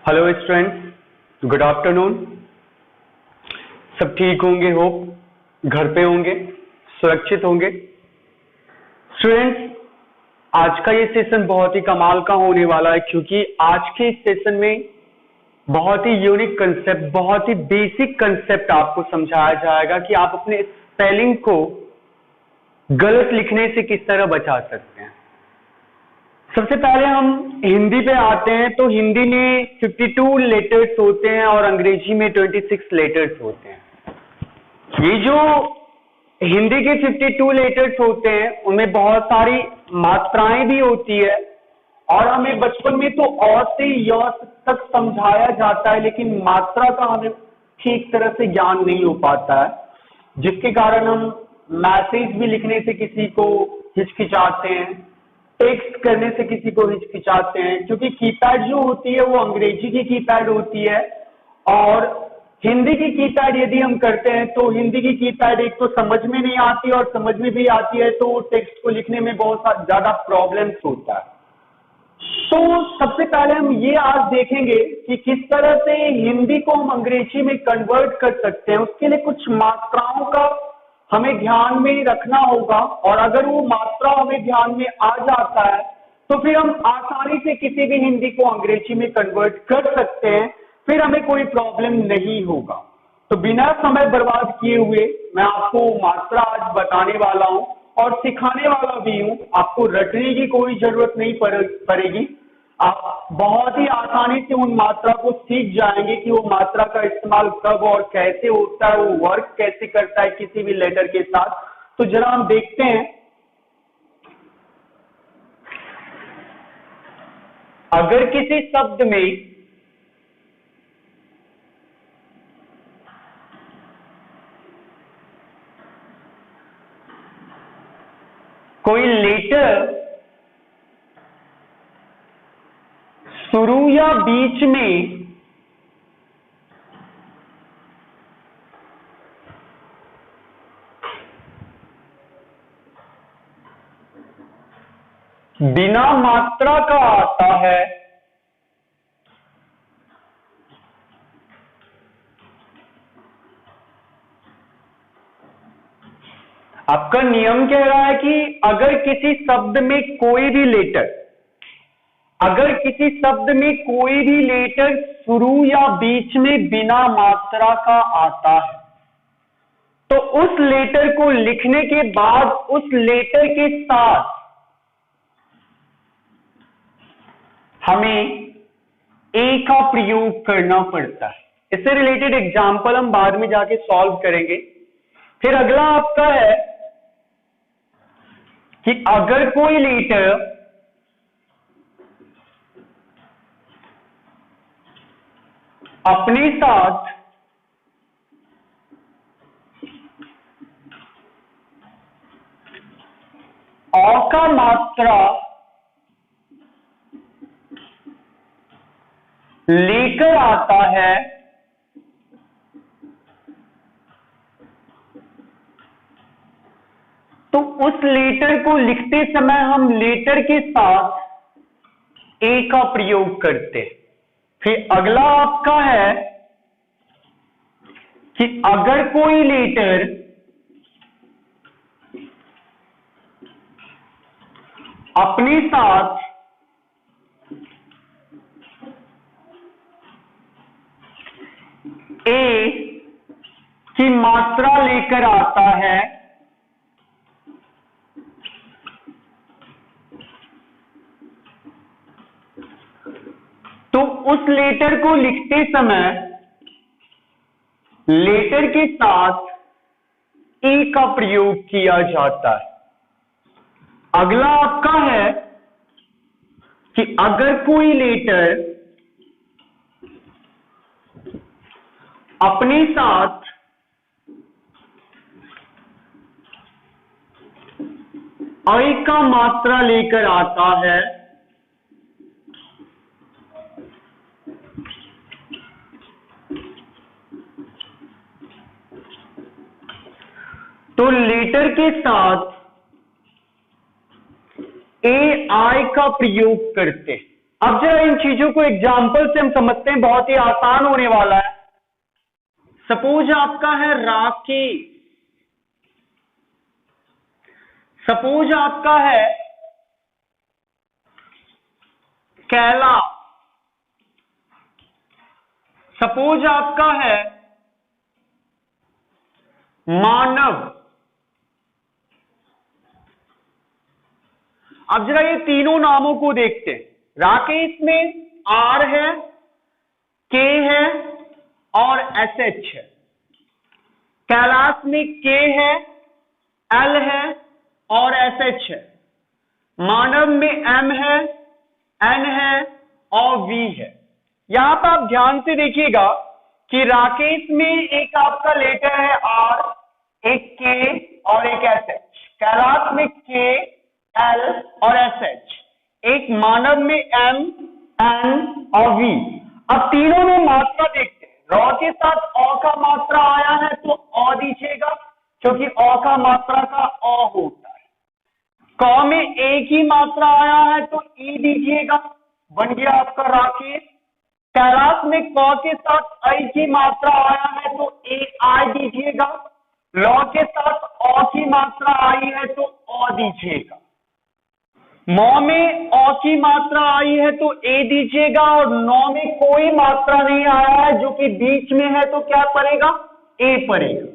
Hello students, good afternoon. सब ठीक होंगे, होप घर पे होंगे, सुरक्षित होंगे। स्टूडेंट्स, आज का ये सेशन बहुत ही कमाल का होने वाला है, क्योंकि आज के इस सेशन में बहुत ही यूनिक कंसेप्ट, बहुत ही बेसिक कंसेप्ट आपको समझाया जाएगा कि आप अपने स्पेलिंग को गलत लिखने से किस तरह बचा सकते हैं। सबसे पहले हम हिंदी पे आते हैं। तो हिंदी में 52 लेटर्स होते हैं और अंग्रेजी में 26 लेटर्स होते हैं। ये जो हिंदी के 52 लेटर्स होते हैं उनमें बहुत सारी मात्राएं भी होती है, और हमें बचपन में तो अ से य तक समझाया जाता है, लेकिन मात्रा का हमें ठीक तरह से ज्ञान नहीं हो पाता है, जिसके कारण हम मैसेज भी लिखने से किसी को हिचकिचाते हैं, टेक्स्ट करने से किसी को हिचकिचाते हैं, क्योंकि कीपैड जो होती है वो अंग्रेजी की कीपैड होती है, और हिंदी की कीपैड यदि हम करते हैं तो हिंदी की कीपैड एक तो समझ में नहीं आती, और समझ में भी आती है तो टेक्स्ट को लिखने में बहुत ज्यादा प्रॉब्लम्स होता है। तो सबसे पहले हम ये आज देखेंगे कि किस तरह से हिंदी को हम अंग्रेजी में कन्वर्ट कर सकते हैं। उसके लिए कुछ मात्राओं का हमें ध्यान में रखना होगा, और अगर वो मात्रा हमें ध्यान में आ जाता है तो फिर हम आसानी से किसी भी हिंदी को अंग्रेजी में कन्वर्ट कर सकते हैं, फिर हमें कोई प्रॉब्लम नहीं होगा। तो बिना समय बर्बाद किए हुए मैं आपको मात्रा आज बताने वाला हूं और सिखाने वाला भी हूं। आपको रटने की कोई जरूरत नहीं पड़ेगी। आप बहुत ही आसानी से उन मात्रा को सीख जाएंगे कि वो मात्रा का इस्तेमाल कब और कैसे होता है, वो वर्क कैसे करता है किसी भी लेटर के साथ। तो जरा हम देखते हैं, अगर किसी शब्द में कोई लेटर शुरू या बीच में बिना मात्रा का आता है आपका नियम कह रहा है कि अगर किसी शब्द में कोई भी लेटर शुरू या बीच में बिना मात्रा का आता है, तो उस लेटर को लिखने के बाद उस लेटर के साथ हमें ए का प्रयोग करना पड़ता है। इससे रिलेटेड एग्जाम्पल हम बाद में जाके सॉल्व करेंगे। फिर अगला आपका है कि अगर कोई लेटर अपने साथ अ का मात्रा लेकर आता है, तो उस लेटर को लिखते समय हम लेटर के साथ ए का प्रयोग करते हैं। फिर अगला आपका है कि अगर कोई लेटर अपने साथ ए की मात्रा लेकर आता है, तो उस लेटर को लिखते समय लेटर के साथ ए का प्रयोग किया जाता है। अगला आपका है कि अगर कोई लेटर अपने साथ अ का मात्रा लेकर आता है, तो लेटर के साथ ए आई का प्रयोग करते। अब जरा इन चीजों को एग्जाम्पल से हम समझते हैं, बहुत ही आसान होने वाला है। सपोज आपका है राकी, सपोज आपका है कैला, सपोज आपका है मानव। अब जरा ये तीनों नामों को देखते हैं। राकेश में आर है, के है और एस एच है। कैलाश में के है, एल है और एस एच है। मानव में एम है, एन है और वी है। यहां पर आप ध्यान से देखिएगा कि राकेश में एक आपका लेटर है आर, एक के और एक एस एच। कैलाश में के, एल और एस एच। एक मानव में एम, एन और वी। अब तीनों में मात्रा देखते हैं। रॉ के साथ अ का मात्रा आया है तो अ दीजिएगा, क्योंकि अ का मात्रा का अ होता है। क में ए की मात्रा आया है तो ई दीजिएगा, बन गया आपका राकेश। कैलाश में क के साथ आई की मात्रा आया है तो ए आई दीजिएगा। लॉ के साथ अ की मात्रा आई है तो अ दीजिएगा। मौ में अ की मात्रा आई है तो ए दीजिएगा, और नौ में कोई मात्रा नहीं आया है जो कि बीच में है तो क्या पड़ेगा, ए पड़ेगा।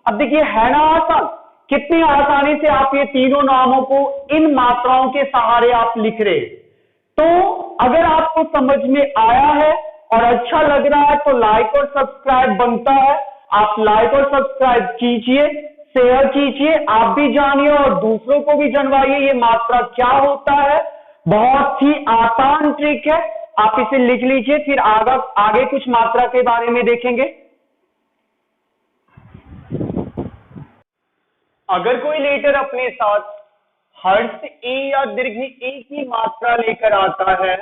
अब देखिए है ना आसान, कितनी आसानी से आप ये तीनों नामों को इन मात्राओं के सहारे आप लिख रहे हैं। तो अगर आपको समझ में आया है और अच्छा लग रहा है तो लाइक और सब्सक्राइब बनता है। आप लाइक और सब्सक्राइब कीजिए, शेयर कीजिए, आप भी जानिए और दूसरों को भी जानवाइए ये मात्रा क्या होता है। बहुत ही आसान ट्रिक है, आप इसे लिख लीजिए, फिर आगे कुछ मात्रा के बारे में देखेंगे। अगर कोई लेटर अपने साथ हर्ष ए या दीर्घ ए की मात्रा लेकर आता है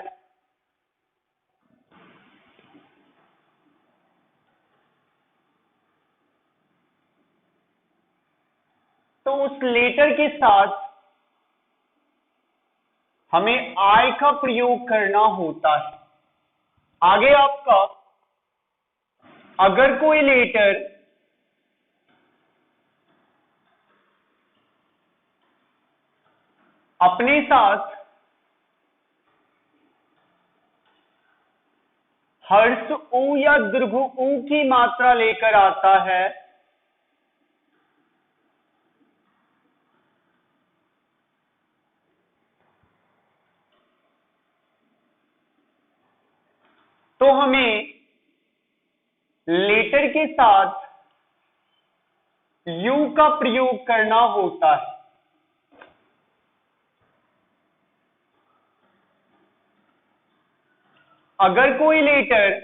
तो उस लेटर के साथ हमें आई का प्रयोग करना होता है। आगे आपका अगर कोई लेटर अपने साथ हर्ष ऊ या दीर्घ ऊ की मात्रा लेकर आता है तो हमें लेटर के साथ यू का प्रयोग करना होता है। अगर कोई लेटर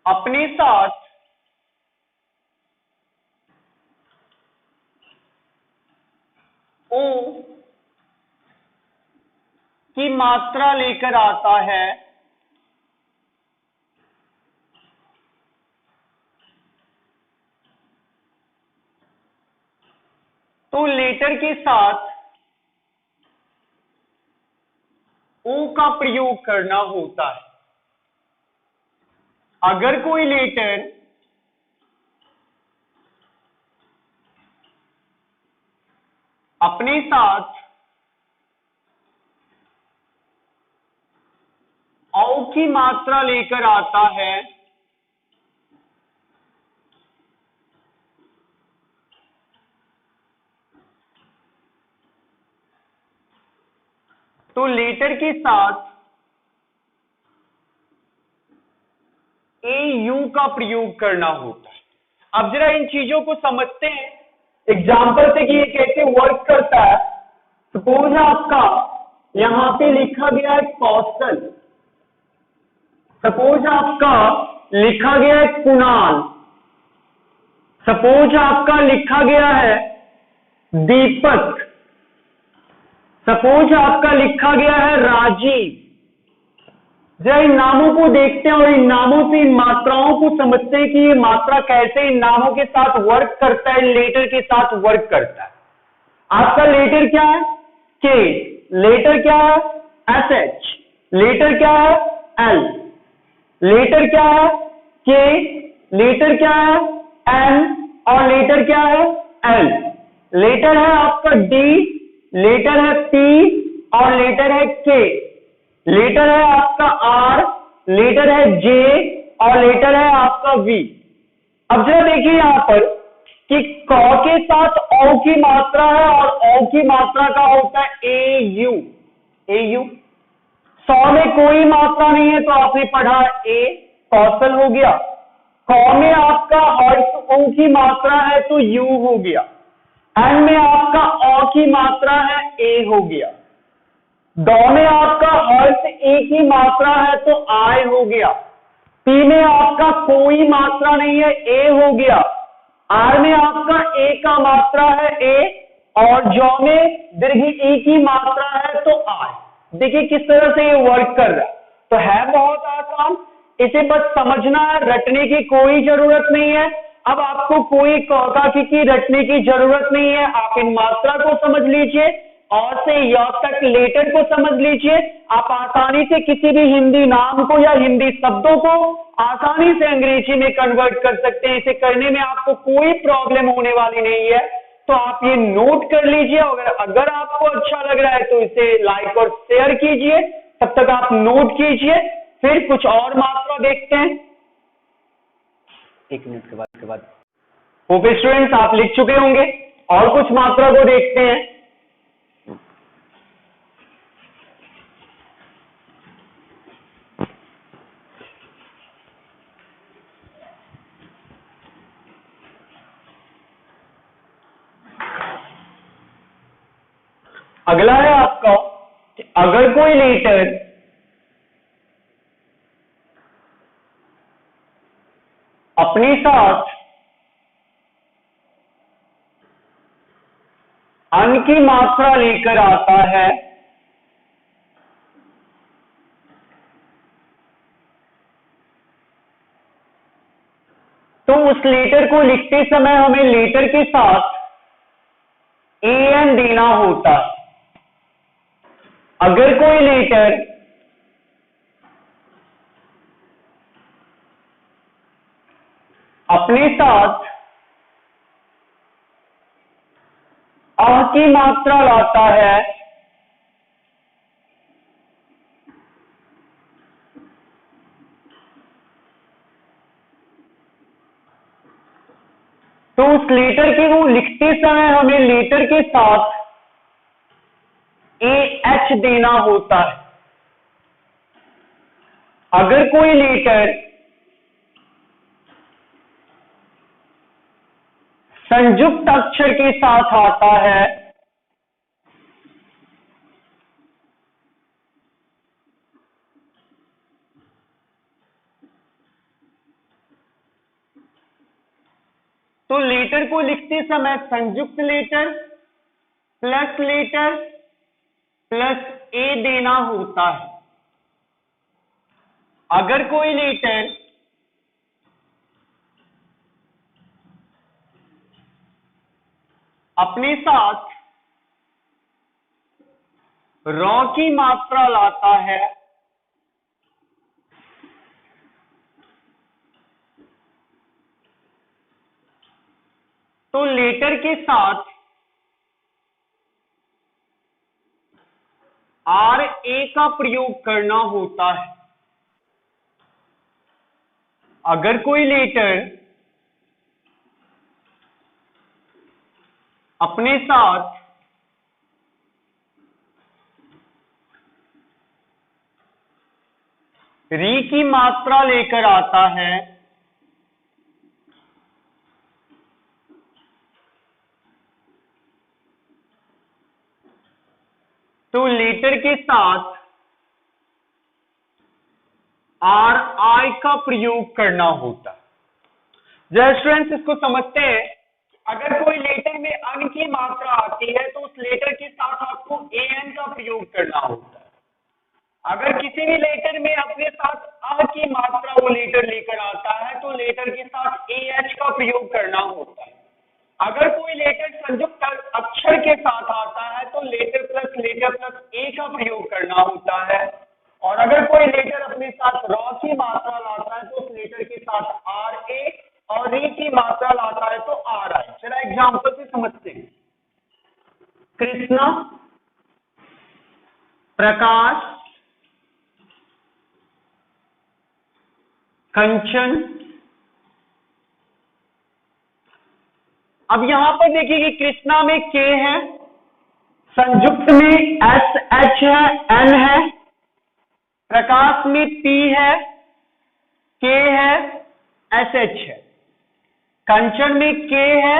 अपने साथ ओ की मात्रा लेकर आता है तो लेटर के साथ ओ का प्रयोग करना होता है। अगर कोई लेटर अपने साथ औ की मात्रा लेकर आता है तो लेटर के साथ ए यू का प्रयोग करना होता है। अब जरा इन चीजों को समझते हैं एग्जाम्पल से कि ये कैसे वर्क करता है। सपोज आपका यहां पे लिखा गया है कौशल, सपोज आपका लिखा गया है कुणाल, सपोज आपका लिखा गया है दीपक, सपोज आपका लिखा गया है राजीव। जरा इन नामों को देखते हैं और इन नामों से इन मात्राओं को समझते हैं कि ये मात्रा कैसे इन नामों के साथ वर्क करता है, लेटर के साथ वर्क करता है। आपका लेटर क्या है, के, लेटर क्या है एस एच, लेटर क्या है एल, लेटर क्या है के, लेटर क्या है एन और लेटर क्या है एल, लेटर है आपका डी, लेटर है पी और लेटर है के, लेटर है आपका आर, लेटर है जे और लेटर है आपका वी। अब जरा देखिए यहां पर कि क के साथ औ की मात्रा है और औ की मात्रा का होता है ए यू, ए यू। 100 में कोई मात्रा नहीं है तो आपने पढ़ा ए, कौशल हो गया। क में आपका हर्ष ऊ की मात्रा है तो यू हो गया। एन में आपका औ की मात्रा है ए हो गया। ड में आपका हर्ष ए की मात्रा है तो आय हो गया। पी में आपका कोई मात्रा नहीं है ए हो गया। आर में आपका ए का मात्रा है ए और जौ में दीर्घ ई की मात्रा है तो आय। देखिए किस तरह से ये वर्क कर रहा है। तो है बहुत आसान, इसे बस समझना है, रटने की कोई जरूरत नहीं है। अब आपको कोई कौका की रटने की जरूरत नहीं है। आप इन मात्रा को समझ लीजिए और से य तक लेटर को समझ लीजिए। आप आसानी से किसी भी हिंदी नाम को या हिंदी शब्दों को आसानी से अंग्रेजी में कन्वर्ट कर सकते हैं। इसे करने में आपको कोई प्रॉब्लम होने वाली नहीं है। तो आप ये नोट कर लीजिए। अगर आपको अच्छा लग रहा है तो इसे लाइक और शेयर कीजिए। तब तक आप नोट कीजिए, फिर कुछ और मात्रा देखते हैं। 1 मिनट के बाद होप स्टूडेंट्स आप लिख चुके होंगे और कुछ मात्रा को देखते हैं। अगला है आपका कि अगर कोई लेटर अपने साथ अन की मात्रा लेकर आता है तो उस लेटर को लिखते समय हमें लेटर के साथ ए एन देना होता है। अगर कोई लेटर अपने साथ अ की मात्रा लाता है तो उस लेटर के को लिखते समय हमें लेटर के साथ ए एच देना होता है। अगर कोई लेटर संयुक्त अक्षर के साथ आता है तो लेटर को लिखते समय संयुक्त लेटर प्लस ए देना होता है। अगर कोई लेटर अपने साथ रॉ की मात्रा लाता है तो लेटर के साथ आर ए का प्रयोग करना होता है। अगर कोई लेटर अपने साथ री की मात्रा लेकर आता है तो लेटर के साथ आर आई का प्रयोग करना होता है। जय स्टूडेंट्स इसको समझते हैं। अगर कोई लेटर में अन की मात्रा आती है तो उस लेटर के साथ आपको ए एन का प्रयोग करना होता है। अगर किसी भी लेटर में अपने साथ अ की मात्रा वो लेटर लेकर आता है तो लेटर के साथ ए एच का प्रयोग करना होता है। अगर कोई लेटर संयुक्त अक्षर के साथ आता है तो लेटर प्लस ए का प्रयोग करना होता है, और अगर कोई लेटर अपने साथ रॉ की मात्रा लाता है तो उस लेटर के साथ आर ए और री की मात्रा लाता है तो आर आई। चला एग्जाम्पल से समझते हैं। कृष्णा, प्रकाश, कंचन। अब यहां पर देखिए कि कृष्णा में के है, संयुक्त में एस एच है, एन है, प्रकाश में पी है, के है, एस एच है, कंचन में के है,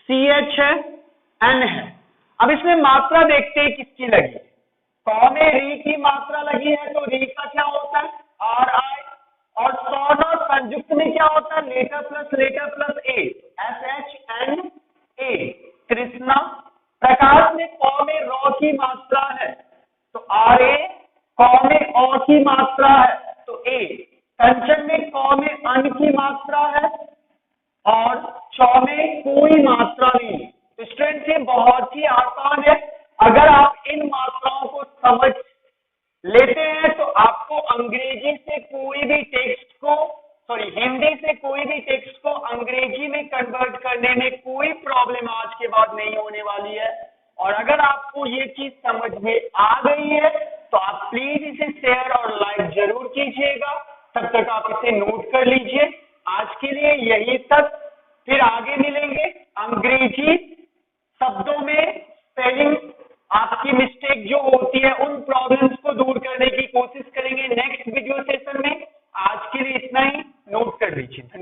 सी एच है, एन है। अब इसमें मात्रा देखते हैं किसकी लगी। क में री की मात्रा लगी है तो री का क्या होता है आर आई, और सौन और संयुक्त में क्या होता है letter plus A, S H N A. Krishna, Prakash में क में रॉ की मात्रा है तो आर ए, क में ओ की मात्रा है तो ए, कंचन में क में अन की मात्रा है और च में कोई मात्रा नहीं। तो स्टूडेंट ये बहुत ही आसान है। अगर आप इन मात्राओं को समझ लेते हैं तो आपको अंग्रेजी से कोई भी टेक्स्ट को हिंदी से कोई भी टेक्स्ट को अंग्रेजी में कन्वर्ट करने में कोई प्रॉब्लम आज के बाद नहीं होने वाली है। और अगर आपको ये चीज समझ में आ गई है तो आप प्लीज इसे शेयर और लाइक जरूर कीजिएगा। तब तक आप इसे नोट कर लीजिए। आज के लिए यही तक, फिर आगे मिलेंगे। अंग्रेजी शब्दों में स्पेलिंग आपकी मिस्टेक जो होती है उन प्रॉब्लम्स को दूर करने की कोशिश करेंगे नेक्स्ट वीडियो सेशन में। आज के लिए इतना ही, नोट कर लीजिए।